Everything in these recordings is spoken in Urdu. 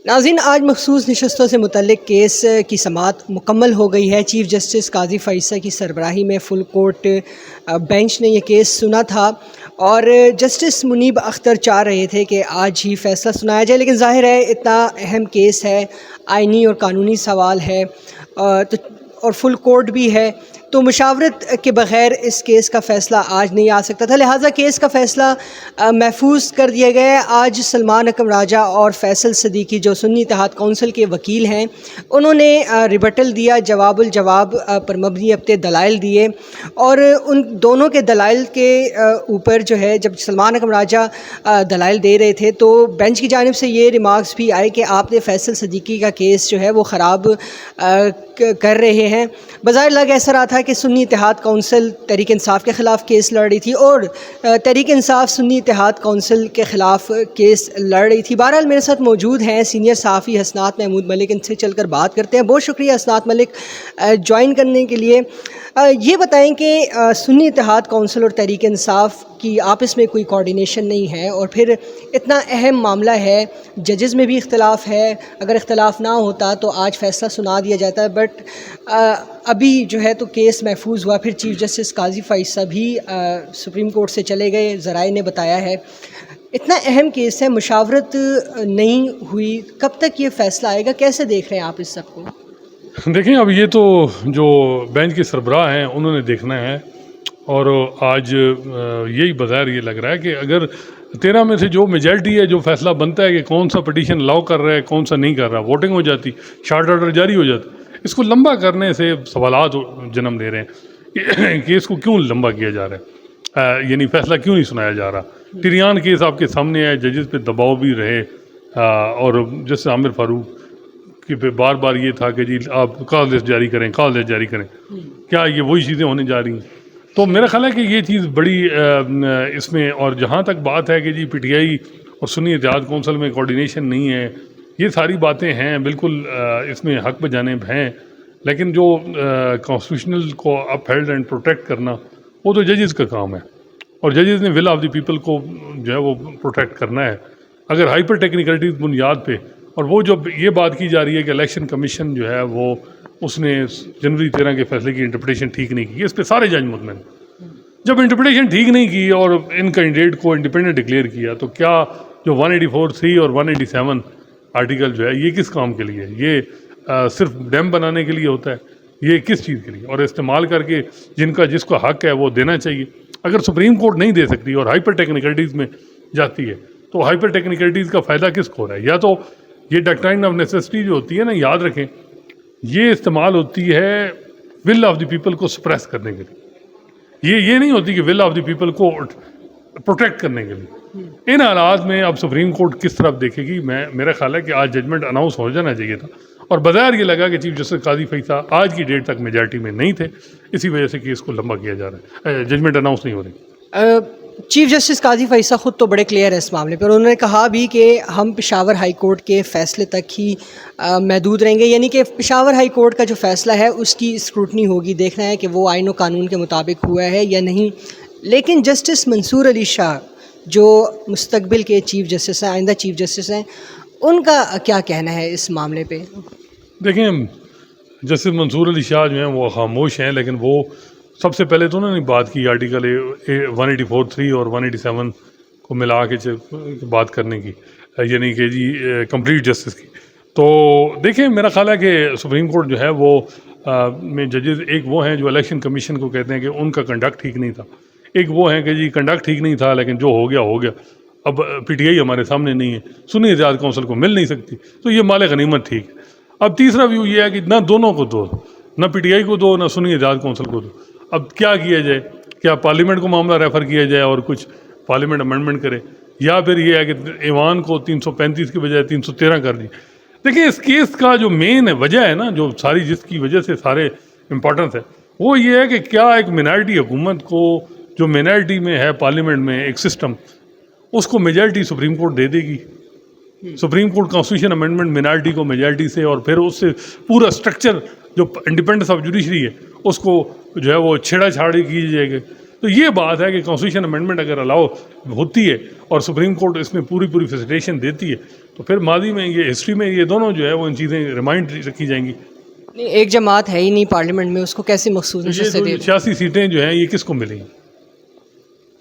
ناظرین، آج مخصوص نشستوں سے متعلق کیس کی سماعت مکمل ہو گئی ہے۔ چیف جسٹس قاضی فائصہ کی سربراہی میں فل کورٹ بینچ نے یہ کیس سنا تھا اور جسٹس منیب اختر چاہ رہے تھے کہ آج ہی فیصلہ سنایا جائے، لیکن ظاہر ہے اتنا اہم کیس ہے، آئینی اور قانونی سوال ہے اور فل کورٹ بھی ہے، تو مشاورت کے بغیر اس کیس کا فیصلہ آج نہیں آ سکتا تھا، لہٰذا کیس کا فیصلہ محفوظ کر دیا گیا ہے۔ آج سلمان اکرم راجہ اور فیصل صدیقی جو سنی اتحاد کونسل کے وکیل ہیں، انہوں نے ریبٹل دیا، جواب الجواب پر مبنی اپنے دلائل دیے، اور ان دونوں کے دلائل کے اوپر جو ہے جب سلمان اکرم راجہ دلائل دے رہے تھے تو بینچ کی جانب سے یہ ریمارکس بھی آئے کہ آپ نے فیصل صدیقی کا کیس جو ہے وہ خراب کر رہے ہیں۔ بظاہر لگ ایسا رہا تھا کہ سنی اتحاد کونسل تحریک انصاف کے خلاف کیس لڑ رہی تھی اور تحریک انصاف سنی اتحاد کونسل کے خلاف کیس لڑ رہی تھی۔ بہرحال میرے ساتھ موجود ہیں سینئر صحافی حسنات محمود ملک، ان سے چل کر بات کرتے ہیں۔ بہت شکریہ حسنات ملک جوائن کرنے کے لیے۔ یہ بتائیں کہ سنی اتحاد کونسل اور تحریک انصاف کی آپس میں کوئی کوارڈینیشن نہیں ہے، اور پھر اتنا اہم معاملہ ہے، ججز میں بھی اختلاف ہے، اگر اختلاف نہ ہوتا تو آج فیصلہ سنا دیا جاتا ہے، بٹ ابھی جو ہے تو کیس محفوظ ہوا، پھر چیف جسٹس قاضی فائصہ بھی سپریم کورٹ سے چلے گئے، ذرائع نے بتایا ہے۔ اتنا اہم کیس ہے، مشاورت نہیں ہوئی، کب تک یہ فیصلہ آئے گا؟ کیسے دیکھ رہے ہیں آپ اس سب کو؟ دیکھیں، اب یہ تو جو بینچ کے سربراہ ہیں انہوں نے دیکھنا ہے، اور آج یہی بظاہر یہ لگ رہا ہے کہ اگر 13 میں سے جو میجارٹی ہے، جو فیصلہ بنتا ہے کہ کون سا پٹیشن الاؤ کر رہا ہے کون سا نہیں کر رہا، ووٹنگ ہو جاتی، شارٹ آرڈر جاری ہو جاتا، اس کو لمبا کرنے سے سوالات جنم دے رہے ہیں کہ اس کو کیوں لمبا کیا جا رہا ہے، یعنی فیصلہ کیوں نہیں سنایا جا رہا۔ ٹریان کیس آپ کے سامنے ہے، ججز پہ دباؤ بھی رہے، اور جیسے عامر فاروق کہ بار بار یہ تھا کہ جی آپ کال لسٹ جاری کریں، کال لسٹ جاری کریں، کیا یہ وہی چیزیں ہونے جا رہی ہیں؟ تو میرا خیال ہے کہ یہ چیز بڑی اس میں، اور جہاں تک بات ہے کہ جی پی ٹی آئی اور سنی اتحاد کونسل میں کوارڈینیشن نہیں ہے، یہ ساری باتیں ہیں، بالکل اس میں حق بجانب ہیں، لیکن جو کانسٹیٹیوشنل کو اپ ہیلڈ اینڈ پروٹیکٹ کرنا وہ تو ججز کا کام ہے، اور ججز نے ول آف دی پیپل کو جو ہے وہ پروٹیکٹ کرنا ہے۔ اگر ہائپر ٹیکنیکلٹیز بنیاد پہ، اور وہ جو یہ بات کی جا رہی ہے کہ الیکشن کمیشن جو ہے وہ اس نے جنوری 13 کے فیصلے کی انٹرپریٹیشن ٹھیک نہیں کی، اس پہ سارے جج مطمئن۔ جب انٹرپریٹیشن ٹھیک نہیں کی اور ان کینڈیڈیٹ کو انڈیپینڈنٹ ڈکلیئر کیا، تو کیا جو 184(3) اور 187 آرٹیکل جو ہے یہ کس کام کے لیے ہے؟ یہ صرف ڈیم بنانے کے لیے ہوتا ہے؟ یہ کس چیز کے لیے؟ اور استعمال کر کے جس کو حق ہے وہ دینا چاہیے۔ اگر سپریم کورٹ نہیں دے سکتی اور ہائپر ٹیکنیکلٹیز میں جاتی ہے تو ہائپر ٹیکنیکلٹیز کا فائدہ کس کو ہو رہا ہے؟ یا تو یہ ڈاکٹرائن آف نیسیسٹی جو ہوتی ہے نا، یاد رکھیں یہ استعمال ہوتی ہے ول آف دی پیپل کو سپریس کرنے کے لیے، یہ نہیں ہوتی کہ ول آف دی پیپل کو پروٹیکٹ کرنے کے لیے۔ ان حالات میں اب سپریم کورٹ کس طرف دیکھے گی؟ میرا خیال ہے کہ آج ججمنٹ اناؤنس ہو جانا چاہیے تھا، اور بظاہر یہ لگا کہ چیف جسٹس قاضی فائصہ آج کی ڈیٹ تک میجارٹی میں نہیں تھے، اسی وجہ سے کیس کو لمبا کیا جا رہا ہے، ججمنٹ اناؤنس نہیں ہو رہی۔ چیف جسٹس قاضی فائصہ خود تو بڑے کلیئر ہے اس معاملے پر، انہوں نے کہا بھی کہ ہم پشاور ہائی کورٹ کے فیصلے تک ہی محدود رہیں گے، یعنی کہ پشاور ہائی کورٹ کا جو فیصلہ ہے اس کی اسکروٹنی ہوگی، دیکھنا ہے کہ وہ آئین و قانون کے مطابق ہوا ہے یا نہیں۔ لیکن جسٹس منصور علی شاہ جو مستقبل کے چیف جسٹس ہیں، آئندہ چیف جسٹس ہیں، ان کا کیا کہنا ہے اس معاملے پہ؟ دیکھیں، جسٹس منصور علی شاہ جو ہیں وہ خاموش ہیں، لیکن وہ سب سے پہلے تو انہوں نے بات کی آرٹیکل 184(3) اور 187 کو ملا کے بات کرنے کی، یعنی کہ جی کمپلیٹ جسٹس کی۔ تو دیکھیں، میرا خیال ہے کہ سپریم کورٹ جو ہے وہ میں ججز ایک وہ ہیں جو الیکشن کمیشن کو کہتے ہیں کہ ان کا کنڈکٹ ٹھیک نہیں تھا، ایک وہ ہیں کہ جی کنڈکٹ ٹھیک نہیں تھا لیکن جو ہو گیا ہو گیا، اب پی ٹی آئی ہمارے سامنے نہیں ہے، سنی اتحاد کونسل کو مل نہیں سکتی، تو یہ مال غنیمت ٹھیک ہے۔ اب تیسرا ویو یہ ہے کہ نہ دونوں کو دو، نہ پی ٹی آئی کو دو نہ سنی اتحاد کونسل کو دو، اب کیا کیا جائے؟ کیا پارلیمنٹ کو معاملہ ریفر کیا جائے اور کچھ پارلیمنٹ امینڈمنٹ کرے، یا پھر یہ ہے کہ ایوان کو 335 کی بجائے 313 کر دی؟ دیکھیں، اس کیس کا جو مین وجہ ہے نا، جو ساری جس کی وجہ سے سارے امپورٹنس ہے، وہ یہ ہے کہ کیا ایک مینارٹی حکومت کو جو مینارٹی میں ہے پارلیمنٹ میں ایک سسٹم، اس کو میجارٹی سپریم کورٹ دے دے گی؟ Supreme court constitution amendment minority کو میجارٹی سے، اور پھر اس سے پورا اسٹرکچر جو انڈیپینڈنس آف جوڈیشری ہے اس کو جو ہے وہ چھیڑا چھاڑی کی جائے گی۔ تو یہ بات ہے کہ کانسٹیٹیوشن امینڈمنٹ اگر الاؤ ہوتی ہے اور سپریم کورٹ اس میں پوری فیسیلیٹیشن دیتی ہے تو پھر ماضی میں یہ ہسٹری میں یہ دونوں جو ہے وہ ان چیزیں ریمائنڈ رکھی جائیں گی. نہیں، ایک جماعت ہے ہی نہیں پارلیمنٹ میں، اس کو کیسے مخصوص نشستیں دے؟ 86 سیٹیں جو ہیں یہ کس کو ملیں گی؟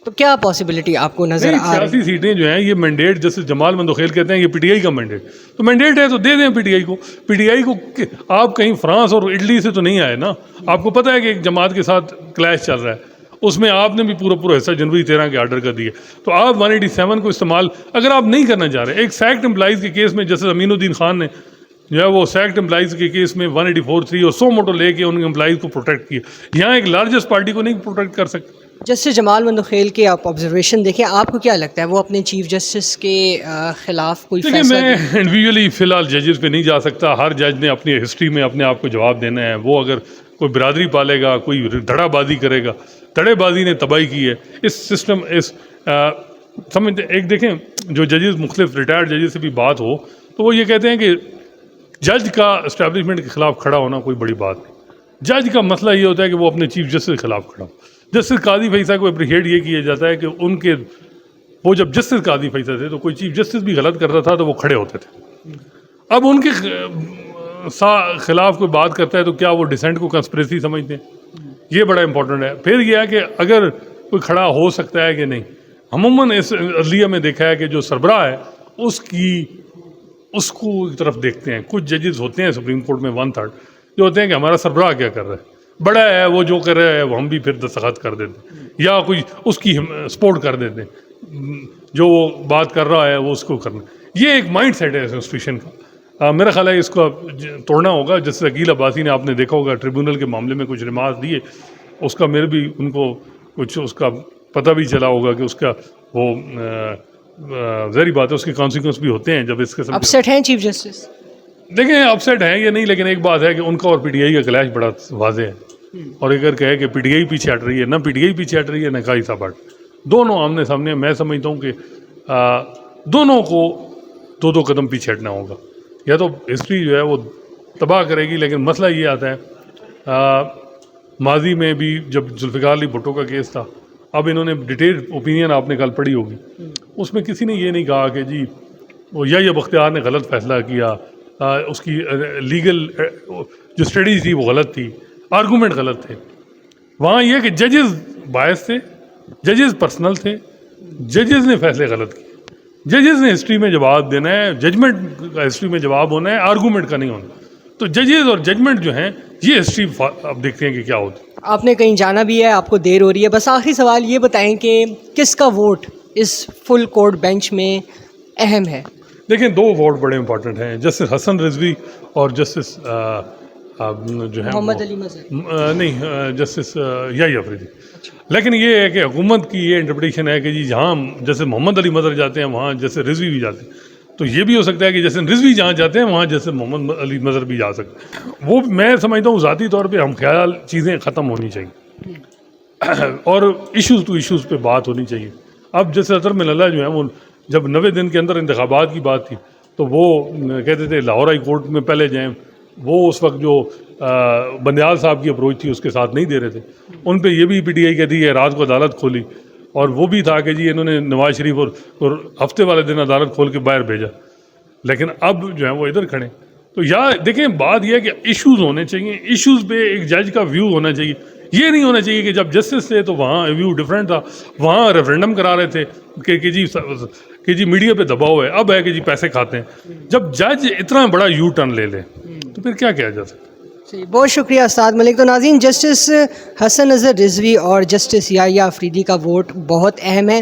تو کیا پاسبلٹی آپ کو نظر آ رہی ہے؟ 86 سیٹیں جو ہیں یہ مینڈیٹ جیسے جمال مندوخیل کہتے ہیں یہ پی ٹی آئی کا مینڈیٹ، تو مینڈیٹ ہے تو دے دیں پی ٹی آئی کو. آپ کہیں فرانس اور اٹلی سے تو نہیں آئے نا. آپ کو پتہ ہے کہ ایک جماعت کے ساتھ کلیش چل رہا ہے، اس میں آپ نے بھی پورا حصہ جنوری 13 کے آرڈر کا دیا. تو آپ 187 کو استعمال اگر آپ نہیں کرنا چاہ رہے، ایک سیکٹ امپلائیز کے کیس میں جیسے امین الدین خان نے جو ہے وہ سیکٹ امپلائیز کے کیس میں 184(3) اور 100 موٹو لے کے ان امپلائیز کو پروٹیکٹ کیا. یہاں ایک لارجسٹ پارٹی کو نہیں پروٹیکٹ کر سکتے. جسٹس جمال مندوخیل کے آپ آبزرویشن دیکھیں، آپ کو کیا لگتا ہے وہ اپنے چیف جسٹس کے خلاف کوئی دیکھیں فیصلہ میں انڈیویجولی فی الحال ججز پہ نہیں جا سکتا. ہر جج نے اپنی ہسٹری میں اپنے آپ کو جواب دینا ہے. وہ اگر کوئی برادری پالے گا، کوئی دھڑا بازی کرے گا، دھڑے بازی نے تباہی کی ہے اس سسٹم. سمجھتے ایک دیکھیں جو ججز مختلف ریٹائرڈ ججز سے بھی بات ہو تو وہ یہ کہتے ہیں کہ جج کا اسٹیبلشمنٹ کے خلاف کھڑا ہونا کوئی بڑی بات نہیں. جج کا مسئلہ یہ ہوتا ہے کہ وہ اپنے چیف جسٹس کے خلاف کھڑا ہو. جسٹس قاضی فیصل کو اپریشیٹ یہ کیا جاتا ہے کہ ان کے وہ جب جسٹس قاضی فیصل تھے تو کوئی چیف جسٹس بھی غلط کرتا تھا تو وہ کھڑے ہوتے تھے. اب ان کے خلاف کوئی بات کرتا ہے تو کیا وہ ڈسینٹ کو کنسپریسی سمجھتے ہیں؟ یہ بڑا امپورٹنٹ ہے. پھر یہ ہے کہ اگر کوئی کھڑا ہو سکتا ہے کہ نہیں. عموماً اس عدلیہ میں دیکھا ہے کہ جو سربراہ ہے اس کو ایک طرف دیکھتے ہیں. کچھ ججز ہوتے ہیں سپریم کورٹ میں 1/3 جو ہوتے ہیں کہ ہمارا سربراہ کیا کر رہا ہے، بڑا ہے وہ جو کر رہا ہے وہ ہم بھی پھر دستخط کر دیتے ہیں یا کوئی اس کی سپورٹ کر دیتے ہیں. جو وہ بات کر رہا ہے وہ اس کو کرنا. یہ ایک مائنڈ سیٹ ہے انسٹیٹیوشن کا. میرا خیال ہے اس کو توڑنا ہوگا. جیسے عقیل عباسی نے آپ نے دیکھا ہوگا ٹریبونل کے معاملے میں کچھ ریمارک دیے، اس کا میرے بھی ان کو کچھ اس کا پتہ بھی چلا ہوگا کہ اس کا وہ ظاہری بات ہے اس کے کانسیکوینس بھی ہوتے ہیں جب اس قسم. اپسیٹ ہیں چیف جسٹس؟ دیکھیں اپسیٹ ہیں یہ نہیں، لیکن ایک بات ہے کہ ان کا اور پی ٹی آئی کا کلیش بڑا واضح ہے. اور اگر کہے کہ پی ٹی آئی پیچھے ہٹ رہی ہے، نہ پی ٹی آئی پیچھے ہٹ رہی ہے نہ قاضی صاحب ہٹ. دونوں آمنے سامنے. میں سمجھتا ہوں کہ دونوں کو دو قدم پیچھے ہٹنا ہوگا. یا تو ہسٹری جو ہے وہ تباہ کرے گی، لیکن مسئلہ یہ آتا ہے ماضی میں بھی جب ذوالفقار علی بھٹو کا کیس تھا، اب انہوں نے ڈیٹیل اوپینین آپ نے کل پڑھی ہوگی، اس میں کسی نے یہ نہیں کہا کہ جی وہ یا بختیار نے غلط فیصلہ کیا، اس کی لیگل جو اسٹڈیز تھی وہ غلط تھی، آرگومنٹ غلط تھے. وہاں یہ کہ ججز باعث تھے، ججز پرسنل تھے، ججز نے فیصلے غلط کیے. ججز نے ہسٹری میں جواب دینا ہے، ججمنٹ کا ہسٹری میں جواب ہونا ہے، آرگومنٹ کا نہیں ہونا. تو ججز اور ججمنٹ جو ہیں یہ ہسٹری اب دیکھتے ہیں کہ کیا ہوتی ہے. آپ نے کہیں جانا بھی ہے، آپ کو دیر ہو رہی ہے، بس آخری سوال یہ بتائیں کہ کس کا ووٹ اس فل کورٹ بینچ میں اہم ہے؟ دیکھیں 2 ووٹ بڑے امپورٹنٹ ہیں، جسٹس حسن رضوی اور جسٹس جو ہے محمد علی مظہر نہیں جسٹس یحییٰ افریدی. لیکن یہ ہے کہ حکومت کی یہ انٹرپریٹیشن ہے کہ جی جہاں جیسے محمد علی مظہر جاتے ہیں وہاں جیسے رضوی بھی جاتے ہیں، تو یہ بھی ہو سکتا ہے کہ جیسے رضوی جہاں جاتے ہیں وہاں جیسے محمد علی مظہر بھی جا سکتے ہیں. وہ میں سمجھتا ہوں ذاتی طور پہ ہم خیال چیزیں ختم ہونی چاہیے اور ایشوز ٹو ایشوز پہ بات ہونی چاہیے. اب جیسے اطہر من اللہ جو ہیں وہ جب 90 دن کے اندر انتخابات کی بات تھی تو وہ کہتے تھے لاہور ہائی کورٹ میں پہلے جائیں. وہ اس وقت جو بندیال صاحب کی اپروچ تھی اس کے ساتھ نہیں دے رہے تھے. ان پہ یہ بھی پی ٹی آئی کہتی ہے رات کو عدالت کھولی، اور وہ بھی تھا کہ جی انہوں نے نواز شریف اور ہفتے والے دن عدالت کھول کے باہر بھیجا. لیکن اب جو ہے وہ ادھر کھڑے. تو یا دیکھیں بات یہ ہے کہ ایشوز ہونے چاہیے، ایشوز پہ ایک جج کا ویو ہونا چاہیے. یہ نہیں ہونا چاہیے کہ جب جسٹس تھے تو وہاں ویو ڈفرینٹ تھا، وہاں ریفرینڈم کرا رہے تھے کہ جی میڈیا پہ دباؤ ہے، اب ہے کہ جی پیسے کھاتے ہیں. جب جج اتنا بڑا یو ٹرن لے لے تو پھر کیا کیا جا سکتا ہے. بہت شکریہ استاد ملک. تو ناظرین، جسٹس حسن اظہر رضوی اور جسٹس یحییٰ افریدی کا ووٹ بہت اہم ہے.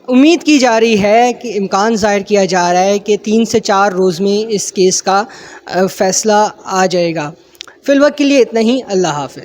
امید کی جا رہی ہے کہ امکان ظاہر کیا جا رہا ہے کہ 3 سے 4 روز میں اس کیس کا فیصلہ آ جائے گا. فی الوقت کے لیے اتنا ہی. اللہ حافظ.